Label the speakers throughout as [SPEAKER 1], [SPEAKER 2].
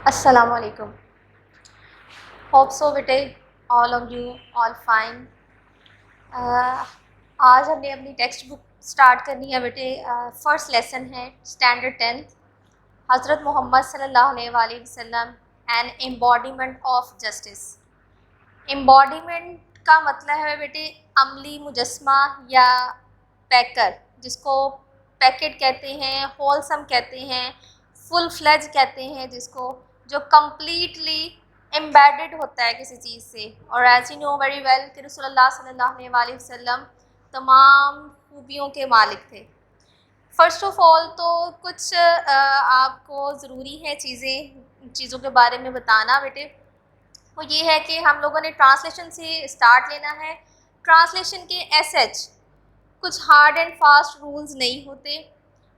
[SPEAKER 1] अस्सलाम वालेकुम। Hope so बेटे all of you all fine. आज हमने अपनी टेक्स्ट बुक स्टार्ट करनी है बेटे। फर्स्ट लेसन है स्टैंडर्ड 10th, हज़रत मोहम्मद सल्लल्लाहु अलैहि वसल्लम an embodiment of justice. Embodiment का मतलब है बेटे अमली मुजस्मा या पैकर, जिसको पैकेट कहते हैं, होलसम कहते हैं, फुल फ्लेज कहते हैं, जिसको जो कम्प्लीटली एम्बेडेड होता है किसी चीज़ से। और as you know very well कि रसूलुल्लाह सल्लल्लाहु अलैहि वसल्लम तमाम खूबियों के मालिक थे। फ़र्स्ट ऑफ़ ऑल तो कुछ आपको ज़रूरी है चीज़ों के बारे में बताना बेटे। वो ये है कि हम लोगों ने ट्रांसलेशन से स्टार्ट लेना है। ट्रांसलेशन के एच कुछ हार्ड एंड फास्ट रूल्स नहीं होते,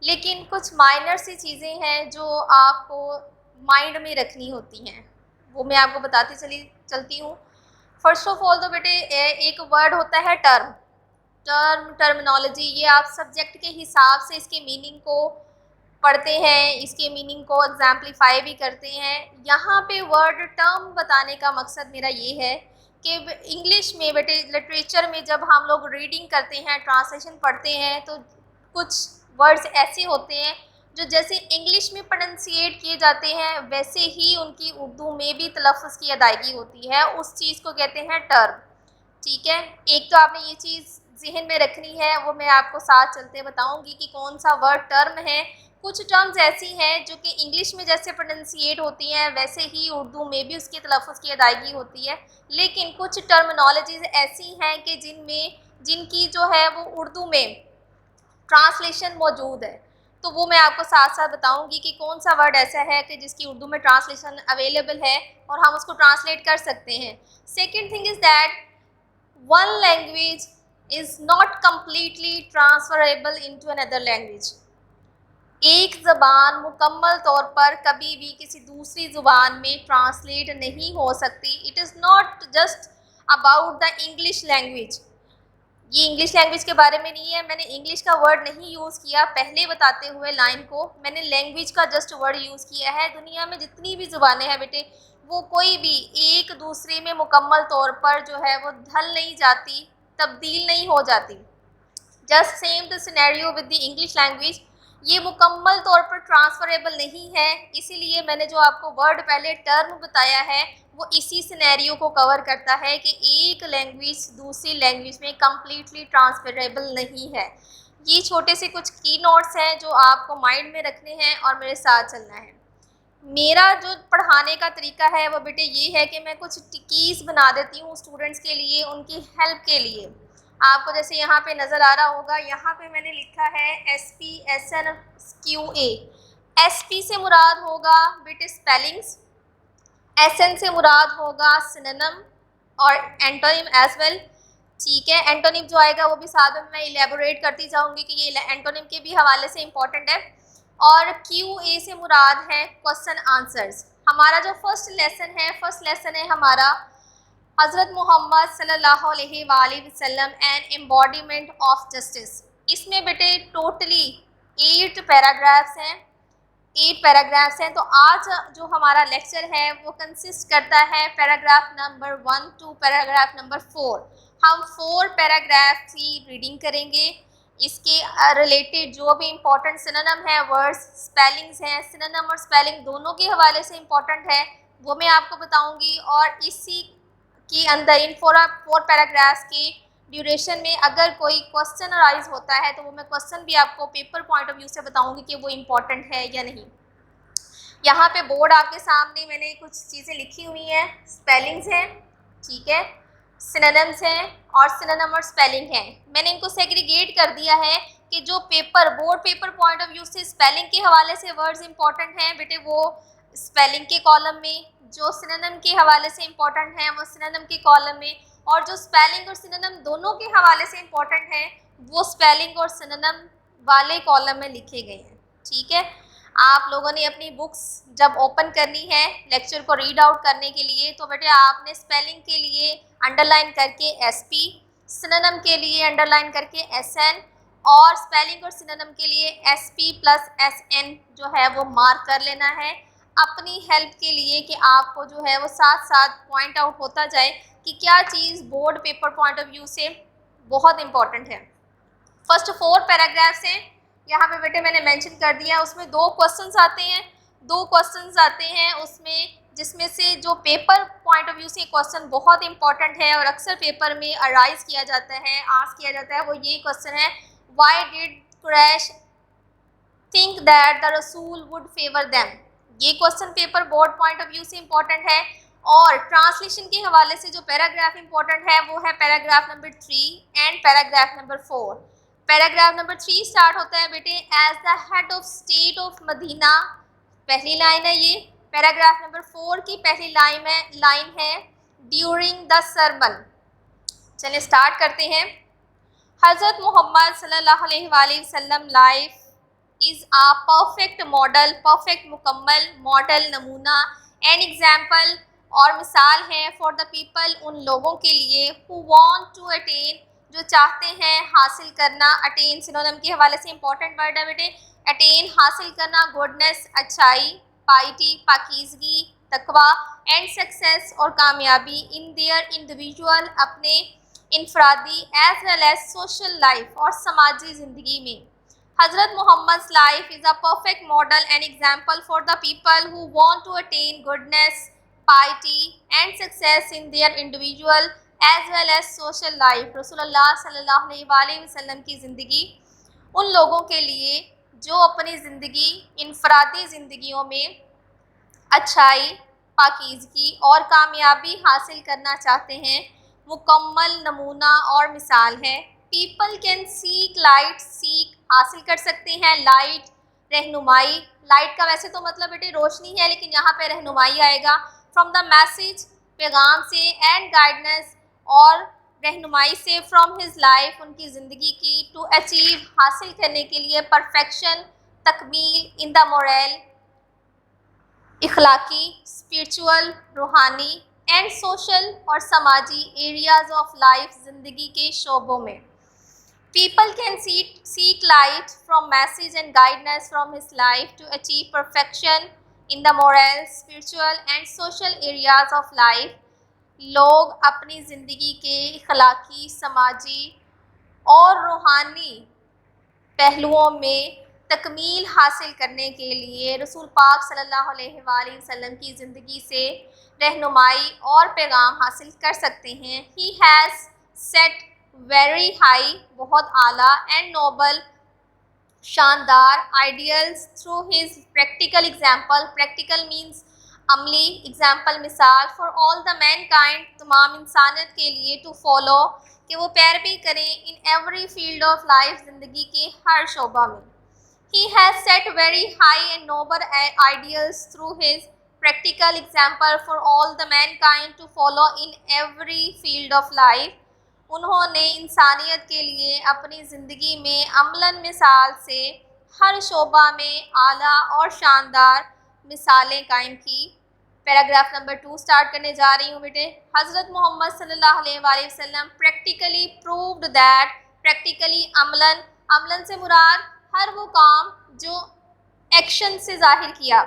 [SPEAKER 1] लेकिन कुछ माइनर सी चीज़ें हैं जो आपको माइंड में रखनी होती हैं, वो मैं आपको बताती चलती हूँ। फर्स्ट ऑफ ऑल तो बेटे एक वर्ड होता है टर्मिनोलॉजी। ये आप सब्जेक्ट के हिसाब से इसके मीनिंग को पढ़ते हैं, इसके मीनिंग को एग्जाम्पलीफाई भी करते हैं। यहाँ पे वर्ड टर्म बताने का मकसद मेरा ये है कि इंग्लिश में बेटे लिटरेचर में जब हम लोग रीडिंग करते हैं, ट्रांसलेशन पढ़ते हैं, तो कुछ वर्ड्स ऐसे होते हैं जो जैसे इंग्लिश में प्रोनंसिएट किए जाते हैं वैसे ही उनकी उर्दू में भी तलफ़्फ़ुज़ की अदायगी होती है। उस चीज़ को कहते हैं टर्म। ठीक है, एक तो आपने ये चीज़ ज़हन में रखनी है, वो मैं आपको साथ चलते बताऊंगी कि कौन सा वर्ड टर्म है। कुछ टर्म्स ऐसी हैं जो कि इंग्लिश में जैसे प्रोनंसिएट होती हैं वैसे ही उर्दू में भी उसकी तलफ़्फ़ुज़ की अदायगी होती है, लेकिन कुछ टर्मिनोलॉजीज़ ऐसी हैं कि जिनकी जो है वो उर्दू में ट्रांसलेशन मौजूद है। तो वो मैं आपको साथ साथ बताऊंगी कि कौन सा वर्ड ऐसा है कि जिसकी उर्दू में ट्रांसलेशन अवेलेबल है और हम उसको ट्रांसलेट कर सकते हैं। Second thing is that one language is not completely transferable into another language। एक ज़बान मुकम्मल तौर पर कभी भी किसी दूसरी ज़ुबान में ट्रांसलेट नहीं हो सकती। It is not just about the English language. ये इंग्लिश लैंग्वेज के बारे में नहीं है, मैंने इंग्लिश का वर्ड नहीं यूज़ किया पहले बताते हुए लाइन को, मैंने लैंग्वेज का जस्ट वर्ड यूज़ किया है। दुनिया में जितनी भी ज़ुबानें हैं बेटे, वो कोई भी एक दूसरे में मुकम्मल तौर पर जो है वो ढल नहीं जाती, तब्दील नहीं हो जाती। Just same the scenario with the English language, ये मुकम्मल तौर पर ट्रांसफरेबल नहीं है। इसीलिए मैंने जो आपको वर्ड पहले टर्म बताया है वो इसी सिनेरियो को कवर करता है कि एक लैंग्वेज दूसरी लैंग्वेज में कम्प्लीटली ट्रांसफरेबल नहीं है। ये छोटे से कुछ की नोट्स हैं जो आपको माइंड में रखने हैं और मेरे साथ चलना है। मेरा जो पढ़ाने का तरीका है वो बेटे ये है कि मैं कुछ कीज़ बना देती हूँ स्टूडेंट्स के लिए, उनकी हेल्प के लिए। आपको जैसे यहाँ पे नज़र आ रहा होगा, यहाँ पे मैंने लिखा है SPSNQA। SP से मुराद होगा बेटे स्पेलिंग्स, SN से मुराद होगा सिनोनिम और एंटोनिम एज वेल। ठीक है, एंटोनिम जो आएगा वो भी साथ में मैं इलेबोरेट करती जाऊँगी कि ये एंटोनिम के भी हवाले से इम्पॉर्टेंट है। और QA से मुराद है क्वेश्चन आंसर्स। हमारा जो फर्स्ट लेसन है हमारा हज़रत मोहम्मद सल्लल्लाहु अलैहि वसल्लम एन एम्बॉडीमेंट ऑफ जस्टिस। इसमें बेटे टोटली 8 पैराग्राफ्स हैं। 8 पैराग्राफ्स हैं। तो आज जो हमारा लेक्चर है वो कंसिस्ट करता है paragraph number 1 to paragraph number 4। हम 4 पैराग्राफ की रीडिंग करेंगे। इसके रिलेटेड जो भी इम्पोर्टेंट सिनोनिम है, वर्ड्स, स्पेलिंग्स हैं, सिनोनिम और स्पेलिंग दोनों के हवाले से इम्पोर्टेंट है, वो मैं आपको बताऊंगी। और इसी के अंदर इन 4 पैराग्राफ्स के ड्यूरेशन में अगर कोई क्वेश्चन अराइज होता है तो वो मैं क्वेश्चन भी आपको पेपर पॉइंट ऑफ व्यू से बताऊंगी कि वो इम्पोर्टेंट है या नहीं। यहाँ पे बोर्ड आपके सामने मैंने कुछ चीज़ें लिखी हुई हैं, स्पेलिंग्स हैं, ठीक है, सिनोनिम्स हैं और सिनोनिम और स्पेलिंग हैं। मैंने इनको सेग्रीगेट कर दिया है कि जो board paper point of view से स्पेलिंग के हवाले से वर्ड्स इंपॉर्टेंट हैं बेटे वो स्पेलिंग के कॉलम में, जो सिनोनिम के हवाले से इंपॉर्टेंट हैं वो सिनोनिम के कॉलम में, और जो स्पेलिंग और सिनोनिम दोनों के हवाले से इंपॉर्टेंट हैं वो स्पेलिंग और सिनोनिम वाले कॉलम में लिखे गए हैं। ठीक है, आप लोगों ने अपनी बुक्स जब ओपन करनी है लेक्चर को रीड आउट करने के लिए तो बेटे आपने स्पेलिंग के लिए अंडरलाइन करके SP, सिनोनिम के लिए अंडरलाइन करके SN और स्पेलिंग और सिनोनिम के लिए SP + SN जो है वो मार्क कर लेना है। अपनी हेल्प के लिए कि आपको जो है वो साथ साथ पॉइंट आउट होता जाए कि क्या चीज़ board paper point of view से बहुत इंपॉर्टेंट है। फर्स्ट 4 पैराग्राफ्स हैं, यहाँ पे बेटे मैंने मेंशन कर दिया, उसमें 2 क्वेश्चंस आते हैं, 2 क्वेश्चंस आते हैं उसमें, जिसमें से जो पेपर पॉइंट ऑफ व्यू से क्वेश्चन बहुत इंपॉर्टेंट है और अक्सर पेपर में अराइज किया जाता है, आस्क किया जाता है, वो ये क्वेश्चन है, why did Quraysh think that the रसूल वुड फेवर देम। ये question paper board point of view से इंपॉर्टेंट है। और ट्रांसलेशन के हवाले से जो पैराग्राफ इंपॉर्टेंट है वो है paragraph number 3 and paragraph number 4। Paragraph number 3 start होता है बेटे, as the head of state of Medina, पहली लाइन है ये। पैराग्राफ नंबर 4 की पहली लाइन है ड्यूरिंग द सरमन। चलिए स्टार्ट करते हैं। हज़रत मोहम्मद सल्लल्लाहु अलैहि वसल्लम life is a perfect model, perfect मुकम्मल मॉडल, नमूना एंड एग्जाम्पल और मिसाल है फॉर द पीपल, उन लोगों के लिए हु वांट टू अटेन, जो चाहते हैं हासिल करना। अटेन सिनोनिम के हवाले से इंपॉर्टेंट वर्ड है बेटे, अटेन हासिल करना, गुडनेस अच्छाई, पाइटी पाकीज़गी तकवा, एंड सक्सेस और कामयाबी इन देयर इंडिविजुअल अपने इनफरादी as well as social life और समाजी ज़िंदगी में। Hazrat Muhammad's life is a perfect model and example for the people who want to attain goodness, piety and success in their individual as well as social life। रसूलुल्लाह सल्लल्लाहु अलैहि वसल्लम की ज़िंदगी उन लोगों के लिए जो अपनी ज़िंदगी इनफरादी ज़िंदगियों में अच्छाई, पाकीज़गी और कामयाबी हासिल करना चाहते हैं, मुकम्मल नमूना और मिसाल है। People can seek light, seek हासिल कर सकते हैं, लाइट रहनुमाई, लाइट का वैसे तो मतलब बेटे रोशनी है लेकिन यहाँ पे रहनुमाई आएगा, फ्रॉम द मैसेज पैगाम से, एंड गाइडेंस और रहनुमाई से, फ्रॉम हिज लाइफ उनकी ज़िंदगी की, टू अचीव हासिल करने के लिए, परफेक्शन तकमील, इन द मोरल इखलाकी, स्पिरिचुअल रूहानी एंड सोशल और समाजी एरियाज़ ऑफ लाइफ ज़िंदगी के शोबों में। People can seek light from message and guidance from his life to achieve perfection in the moral, spiritual and social areas of life। लोग अपनी ज़िंदगी के इखलाकी, समाजी और रूहानी पहलुओं में तकमील हासिल करने के लिए रसूल पाक सल्लल्लाहु अलैहि वसल्लम की ज़िंदगी से रहनुमाई और पैगाम हासिल कर सकते हैं। He has set very high, बहुत आला, एंड नोबल शानदार ideals through his practical example, practical means अमली, एग्जाम्पल मिसाल, for all the man kind तमाम इंसानियत के लिए, टू फॉलो कि वो पैरवी करें, in every field of life ज़िंदगी के हर शोबा में। He has set very high and noble ideals through his practical example for all the mankind to follow in every field of life. उन्होंने इंसानियत के लिए अपनी ज़िंदगी में अमलन मिसाल से हर शोबा में आला और शानदार मिसालें कायम की। पैराग्राफ नंबर 2 स्टार्ट करने जा रही हूँ बेटे। हज़रत मोहम्मद सल्लल्लाहु अलैहि वसल्लम practically proved that, practically Amlan, Amlan से मुराद हर वो काम जो एक्शन से ज़ाहिर किया,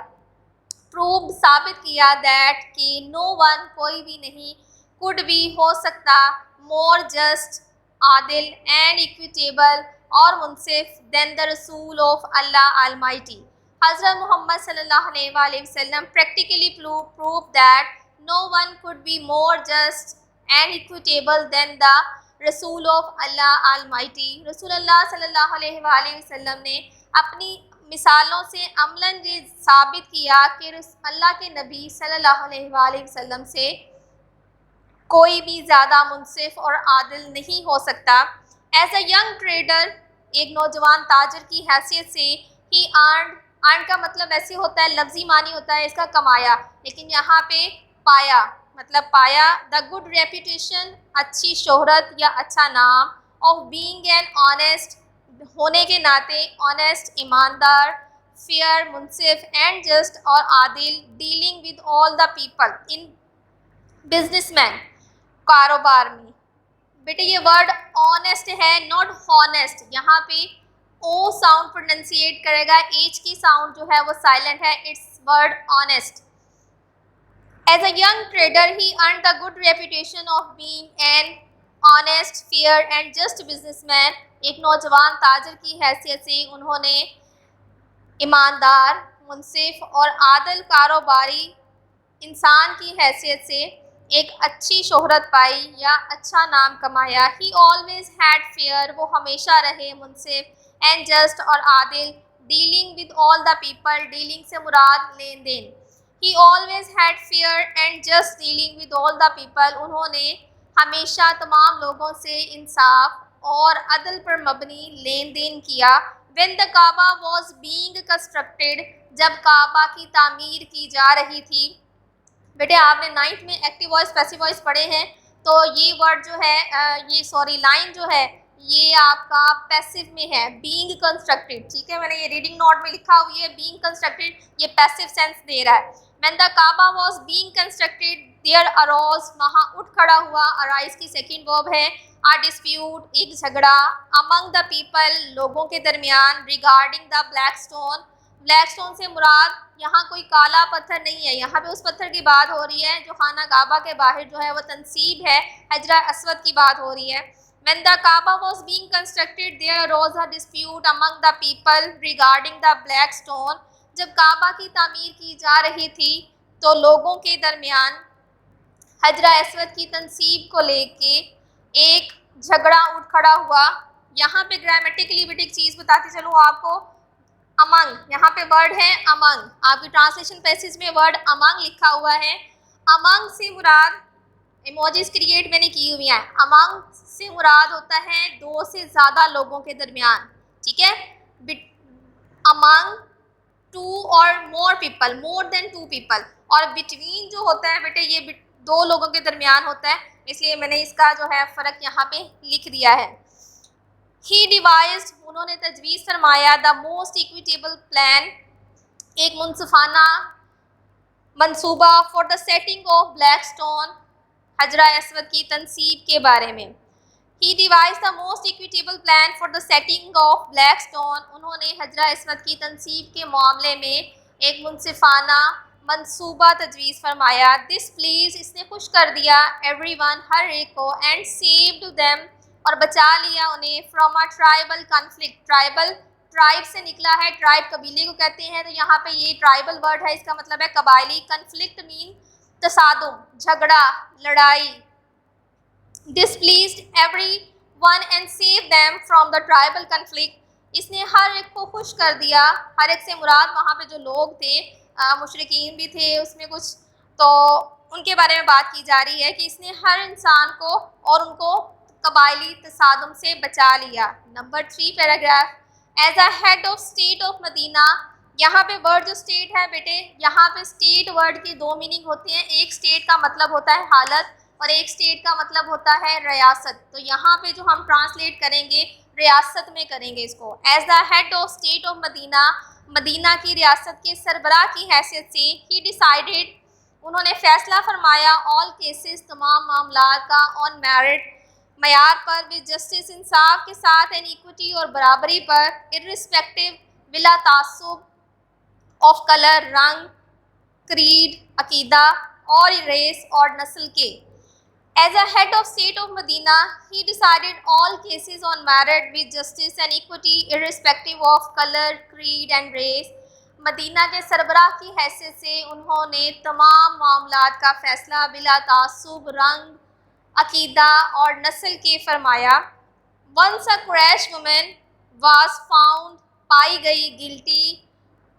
[SPEAKER 1] प्रूव्ड साबित किया, दैट कि नो वन कोई भी नहीं, कुड भी हो सकता, मोर जस्ट आदिल एंड इक्विटेबल और मुनसिफ देन द रसूल ऑफ अल्लाह अलमाइटी। हज़रत मोहम्मद सल्लल्लाहु अलैहि वसल्लम practically prove that no one could be more just and equitable than the रसूल ऑफ अल्लाह अलमाइटी। रसूलुल्लाह सल्लल्लाहु अलैहि वसल्लम ने अपनी मिसालों से अमलन ये साबित किया कि अल्लाह के नबी सल्लल्लाहु अलैहि वसल्लम से कोई भी ज़्यादा मुनसिफ और आदिल नहीं हो सकता। एज अ यंग ट्रेडर, एक नौजवान ताजर की हैसियत से, ही अर्न का मतलब ऐसे होता है, लफ्ज़ी मानी होता है इसका कमाया, लेकिन यहाँ पे पाया मतलब पाया, द गुड रेपुटेशन अच्छी शोहरत या अच्छा नाम, ऑफ बीइंग एन ऑनेस्ट होने के नाते, ऑनेस्ट ईमानदार, फेयर मुनसिफ एंड जस्ट और आदिल, dealing with all the people, in businessman कारोबार में। बेटे ये वर्ड ऑनेस्ट है, नॉट हॉनेस्ट, यहाँ पे ओ साउंड प्रोनाउंसिएट करेगा, एच की साउंड जो है वो साइलेंट है, it's word honest. As a young trader, he earned the good reputation of being an honest, fair and just businessman. एक नौजवान ताजर की हैसियत से उन्होंने ईमानदार, मुनसिफ और आदल कारोबारी इंसान की हैसियत से एक अच्छी शोहरत पाई या अच्छा नाम कमाया। ही ऑलवेज हैड फेयर, वो हमेशा रहे मुनसिफ एंड जस्ट और आदिल, dealing with all the people, dealing से मुराद लेन देन। He always had fair and just dealing with all the people, उन्होंने हमेशा तमाम लोगों से इंसाफ और अदल पर मबनी लेन देन किया। When the Kaaba was being constructed, जब काबा की तामीर की जा रही थी। बेटे आपने 9th में एक्टिव वॉइस पैसिव वॉइस पढ़े हैं, तो ये वर्ड जो है लाइन जो है ये आपका पैसिव में है, बीइंग कंस्ट्रक्टेड। ठीक है, मैंने ये रीडिंग नोट में लिखा हुई है, बीइंग कंस्ट्रक्टेड, ये पैसिव सेंस दे रहा है। When the Kaaba was being constructed there arose, वहाँ उठ खड़ा हुआ, अराइज की सेकंड वर्ब है। आ डिस्प्यूट, एक झगड़ा। अमंग द पीपल, लोगों के दरमियान। Regarding the black stone, black stone से मुराद यहाँ कोई काला पत्थर नहीं है, यहाँ पे उस पत्थर की बात हो रही है जो खाना काबा के बाहर जो है वो तनसीब है, हजरा अस्वद की बात हो रही है। When the Kaaba was being constructed, there arose a dispute among the people regarding the black stone. जब काबा की तामीर की जा रही थी तो लोगों के दरमियान हजरा अस्वद की तनसीब को लेके एक झगड़ा उठ खड़ा हुआ। यहाँ पे ग्रामेटिकली बेटे एक चीज़ बताती चलूँ आपको, अमंग, यहाँ पे वर्ड है अमंग, आपकी ट्रांसलेशन पैसेज में वर्ड अमंग लिखा हुआ है। अमंग से मुराद, इमोजीज क्रिएट मैंने की हुई हैं, अमंग से मुराद होता है दो से ज़्यादा लोगों के दरमियान। ठीक है, अमंग टू और more people, more than two people, और बिटवीन जो होता है बेटे ये दो लोगों के दरमियान होता है, इसलिए मैंने इसका जो है फ़र्क यहाँ पे लिख दिया है। ही डिवाइज्ड, उन्होंने तजवीज़ फरमाया, द मोस्ट इक्विटेबल प्लान, एक मुनसिफाना मंसूबा, for the setting of black stone, हजरा अस्वद की तनसीब के बारे में। He devise the most equitable plan for the setting of black stone, उन्होंने हजरा अस्वद की तनसीब के मामले में एक मुनसिफाना मंसूबा तजवीज़ फरमाया। दिस प्लीज़, इसने खुश कर दिया, एवरीवन, हर एक को, एंड सेव्ड देम, और बचा लिया उन्हें, from a tribal conflict, tribal tribe से निकला है, ट्राइब कबीले को कहते हैं, तो यहाँ पे ये ट्राइबल वर्ड है, इसका मतलब है कबायली। कॉन्फ्लिक्ट मीन तसादुम, झगड़ा, लड़ाई। Displeased everyone and save them from the tribal conflict, इसने हर एक को खुश कर दिया, हर एक से मुराद वहाँ पे जो लोग थे, मुशरिकीन भी थे उसमें कुछ, तो उनके बारे में बात की जा रही है कि इसने हर इंसान को और उनको कबायली तसादुम से बचा लिया। Number 3 paragraph, as a head of state of Medina, यहाँ पे वर्ड जो स्टेट है बेटे, यहाँ पे स्टेट वर्ड के दो मीनिंग होते हैं, एक स्टेट का मतलब होता है हालत और एक स्टेट का मतलब होता है रियासत। तो यहाँ पे जो हम ट्रांसलेट करेंगे रियासत में करेंगे इसको। As the head of state of Medina, Medina की रियासत के सरबराह की हैसियत से, ही डिसाइडेड, उन्होंने फैसला फरमाया, ऑल केसेस, तमाम मामला का, ऑन मेरिट, मयार पर, विद जस्टिस, इंसाफ के साथ, एंड इक्विटी और बराबरी पर, इर्रिस्पेक्टिव, बिला तासुब, ऑफ कलर, रंग, क्रीड, अकीदा और रेस और नस्ल के। As a head of state of Medina, he decided all cases on merit, with justice and equity, irrespective of colour, creed and race. Medina के सरबराह की हैसियत से उन्होंने तमाम मामलात का फ़ैसला बिला तासुब, रंग, अकीदा और नस्ल के फरमाया। Once a Quraish women was found, पाई गई, गिल्टी,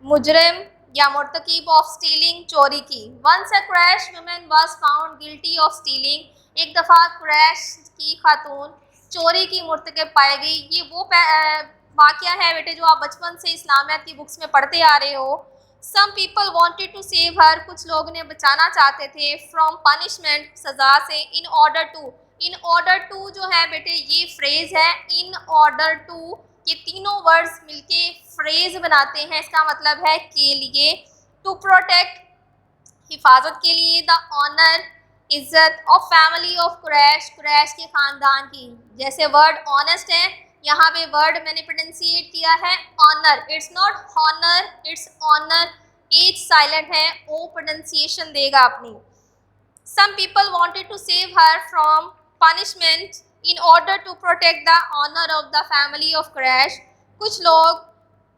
[SPEAKER 1] मुजरिम या मुर्तकिब ऑफ स्टीलिंग, चोरी की। Once a Quraish women was found guilty of stealing, एक दफ़ा क्रैश की खातून चोरी की मुर्तकिब पाई गई। ये वो वाक़या है बेटे जो आप बचपन से इस्लामियात की बुक्स में पढ़ते आ रहे हो। Some people wanted to save her, कुछ लोग ने बचाना चाहते थे, फ्रॉम पनिशमेंट, सज़ा से, in order to, in order to जो है बेटे ये फ्रेज़ है, इन ऑर्डर टू, ये तीनों वर्ड्स मिलके फ्रेज़ बनाते हैं, इसका मतलब है के लिए। टू प्रोटेक्ट, हिफाजत के लिए, द ऑनर, इज़्ज़त, of family of Quraysh, Quraysh के ख़ानदान की। जैसे वर्ड ऑनेस्ट है, यहाँ पे वर्ड मैंने प्रोनाउंसिएट किया है honour, it's not honour, it's honour. H silent है, ओ प्रोनाउंसिएशन देगा अपनी। Some people wanted to save her from punishment in order to protect the honor of the family of Quraysh। कुछ लोग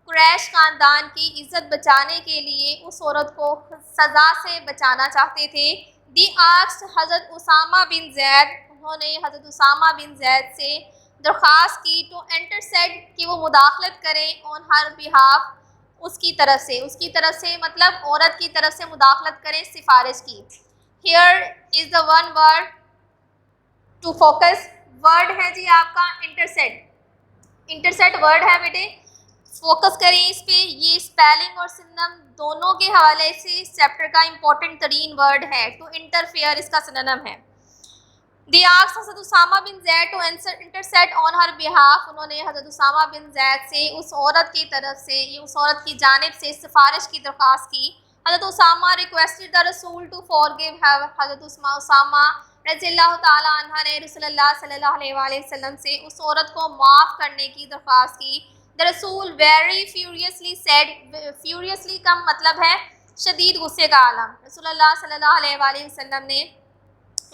[SPEAKER 1] कुरैश ख़ानदान की इज़्ज़त बचाने के लिए उस औरत को सज़ा से बचाना चाहते थे। दी आस्क्ड हज़रत उसामा बिन ज़ैद, उन्होंने हज़रत उसामा बिन ज़ैद से दरख्वास्त की टू इंटरसेड कि वो मुदाखलत करें ऑन हर बिहाफ, उसकी तरफ से मतलब औरत की तरफ से मुदाखलत करें, सिफारिश की। Here is the one word to focus, word है जी आपका इंटरसेट। इंटरसेट वर्ड है बेटे, फोकस करें इस पे। ये स्पेलिंग और सिनोनिम दोनों के हवाले से इस चैप्टर का इम्पोर्टेंट तरीन वर्ड है। टू इंटरफेयर इसका सिनोनिम है। They asked Hazrat Usama bin Zaid to intercede on her behalf, उन्होंने हज़रत उसामा बिन ज़ैद से उस औरत की तरफ से, ये उस औरत की जानिब से सिफारिश की दरख्वास्त की। हज़रत उसामा रिक्वेस्टेड द रसूल टू फॉरगिव हर, हज़रत उसामा रज़ियल्लाहु ताला अन्हा ने रसूलुल्लाह सल्लल्लाहु अलैहि वसल्लम से उस औरत को माफ़ करने की दरख्वास्त की। द रसूल वेरी फ्यूरियसली सेड, फ्यूरियसली का मतलब है शदीद गुस्से का आलम। रसूलुल्लाह सल्लल्लाहु अलैहि वसल्लम ने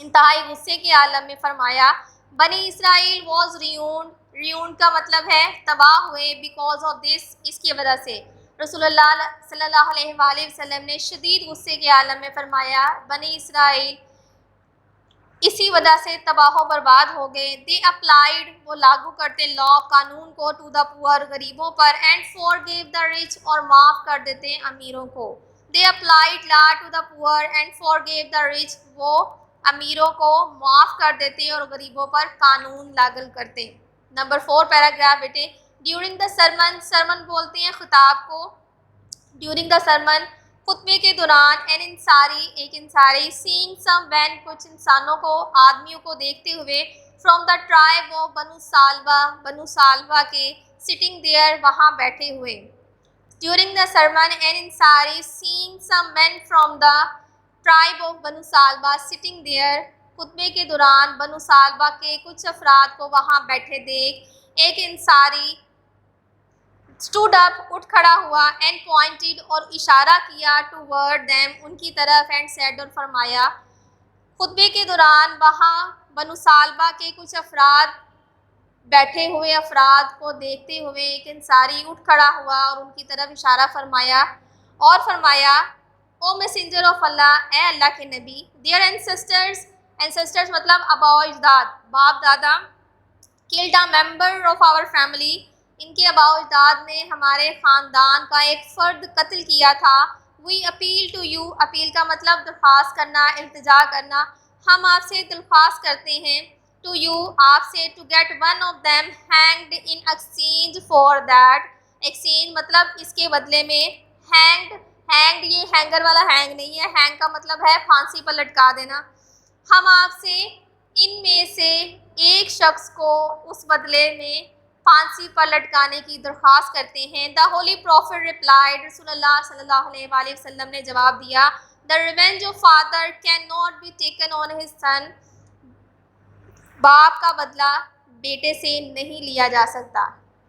[SPEAKER 1] इंतहाई गुस्से के आलम में फरमाया, बनी इसराइल वॉज रियून, रियून का मतलब है तबाह हुए, बिकॉज ऑफ दिस, इसकी वजह से। रसूलुल्लाह सल्लल्लाहु अलैहि वसल्लम ने शदीद गुस्से के आलम में फरमाया, बनी इसराइल इसी वजह से तबाह बर्बाद हो गए। दे अप्लाइड, वो लागू करते लॉ, कानून को, टू द पुअर, गरीबों पर, एंड फॉरगिव द रिच, और माफ़ कर देते अमीरों को। They applied law to the poor and forgive the rich, वो अमीरों को माफ़ कर देते और गरीबों पर कानून लागू करते। नंबर 4 पैराग्राफ बेटे, ड्यूरिंग द सरमन, सरमन बोलते हैं खिताब को। ड्यूरिंग द सरमन, खुतबे के दौरान, एन इंसारी, एक इंसारी, सीइंग सम वैन, कुछ इंसानों को, आदमियों को देखते हुए, from the tribe of Banu Salwa, Banu Salwa के, सिटिंग देयर, वहाँ बैठे हुए। During the sermon, an Ansari seeing some man from the tribe of Banu Salwa sitting there, खुतबे के दौरान बनु सालवा के कुछ अफराद को वहाँ बैठे देख एक इंसारी स्टूड अप, उठ खड़ा हुआ, एंड पॉइंटेड, और इशारा किया, टूवर्ड देम, उनकी तरफ, एंड सेड, और फरमाया। खुतबे के दौरान वहाँ बनु सालवा के कुछ अफराद बैठे हुए अफराद को देखते हुए एक इंसारी उठ खड़ा हुआ और उनकी तरफ इशारा फरमाया और फरमाया, ओ मैसेंजर ऑफ अल्लाह, ए अल्लाह के नबी, देयर एंसेस्टर्स, एंसेस्टर्स मतलब आबाओ अजदाद, बाप दादा, killed a member of our family, इनके आबाओ अजदाद ने हमारे ख़ानदान का एक फ़र्द कत्ल किया था। We appeal to you, appeal का मतलब दरख्वास्त करना, इल्तिजा करना, हम आपसे दरख्वास्त करते हैं, टू यू, आपसे, to get one of them hanged in exchange for that, exchange मतलब इसके बदले में, हैंग्ड, हैंग्ड ये हैंगर वाला हैंग नहीं है, हैंग का मतलब है फांसी पर लटका देना। हम आपसे इनमें से एक शख्स को उस बदले में फांसी पर लटकाने की दरख्वास्त करते हैं। द होली प्रॉफिट रिप्लाइड, रसूलुल्लाह सल्लल्लाहु अलैहि वसल्लम ने जवाब दिया, the revenge of father can not be taken on his son, बाप का बदला बेटे से नहीं लिया जा सकता।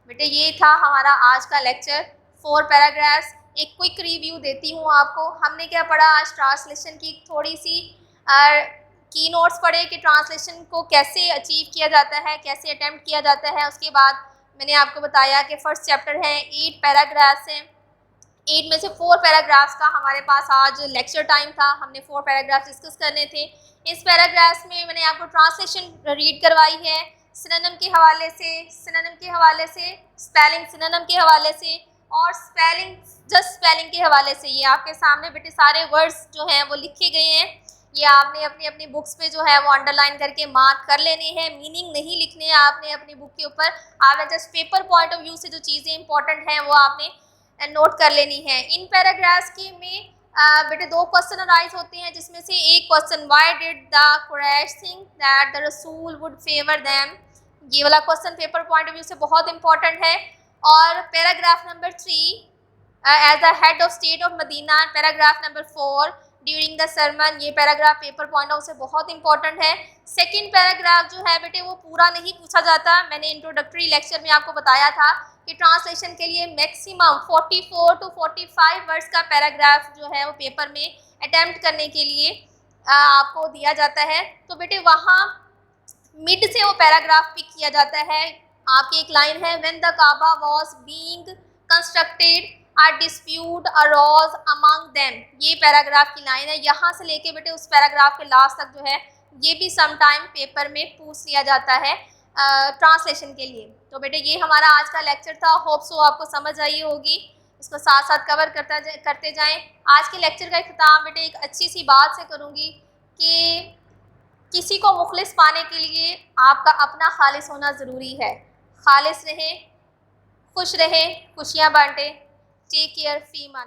[SPEAKER 1] बेटे ये था हमारा आज का लेक्चर, 4 पैराग्राफ्स। एक क्विक रिव्यू देती हूँ आपको। हमने क्या पढ़ा आज, ट्रांसलेशन की थोड़ी सी की नोट्स पढ़े कि ट्रांसलेशन को कैसे अचीव किया जाता है, कैसे अटैम्प्ट किया जाता है। उसके बाद मैंने आपको बताया कि फर्स्ट चैप्टर है, 8 पैराग्राफ्स हैं, 8 में से 4 पैराग्राफ्स का हमारे पास आज लेक्चर टाइम था, हमने 4 पैराग्राफ्स डिस्कस करने थे। इस पैराग्राफ्स में मैंने आपको ट्रांसलेशन रीड करवाई है, सिनोनिम के हवाले से, सिनोनिम के हवाले से, स्पेलिंग सिनोनिम के हवाले से, और स्पेलिंग जस्ट स्पेलिंग के हवाले से। ये आपके सामने बेटे सारे वर्ड्स जो हैं वो लिखे गए हैं, ये आपने अपनी अपनी बुक्स पे जो है वो अंडरलाइन करके मार्क कर लेने हैं, मीनिंग नहीं लिखने हैं आपने अपनी बुक के ऊपर, आपने just paper point of view से जो चीज़ें इंपॉर्टेंट हैं वो आपने नोट कर लेनी है। इन पैराग्राफ्स की में बेटे 2 क्वेश्चन अराइज होते हैं, जिसमें से एक question, why did the Quraysh think that the रसूल वुड फेवर देम, ये वाला question paper point of view से बहुत इंपॉर्टेंट है। और paragraph number 3, as the head of state of Medina, paragraph number 4, during the sermon. ये paragraph paper point of से बहुत इंपॉर्टेंट है। सेकंड पैराग्राफ जो है बेटे वो पूरा नहीं पूछा जाता। मैंने इंट्रोडक्टरी लेक्चर में आपको बताया था कि ट्रांसलेशन के लिए मैक्सिमम 44 टू 45 वर्ड्स का पैराग्राफ जो है वो पेपर में अटेम्प्ट करने के लिए आपको दिया जाता है। तो बेटे वहाँ मिड से वो पैराग्राफ पिक किया जाता है। आपकी एक लाइन है, when the Kaaba was being constructed a dispute arose among them. ये पैराग्राफ की लाइन है। यहाँ से लेके बेटे उस पैराग्राफ के लास्ट तक जो है ये भी सम टाइम पेपर में पूछ लिया जाता है ट्रांसलेशन के लिए। तो बेटे ये हमारा आज का लेक्चर था। होप सो आपको समझ आई होगी। इसको साथ साथ कवर करते जाएं। आज के लेक्चर का इख्तिताम बेटे एक अच्छी सी बात से करूँगी कि किसी को मुखलिस पाने के लिए आपका अपना खालिस होना ज़रूरी है। खालिस रहें, खुश रहें, खुशियाँ बांटें। टेक केयर, फी मान।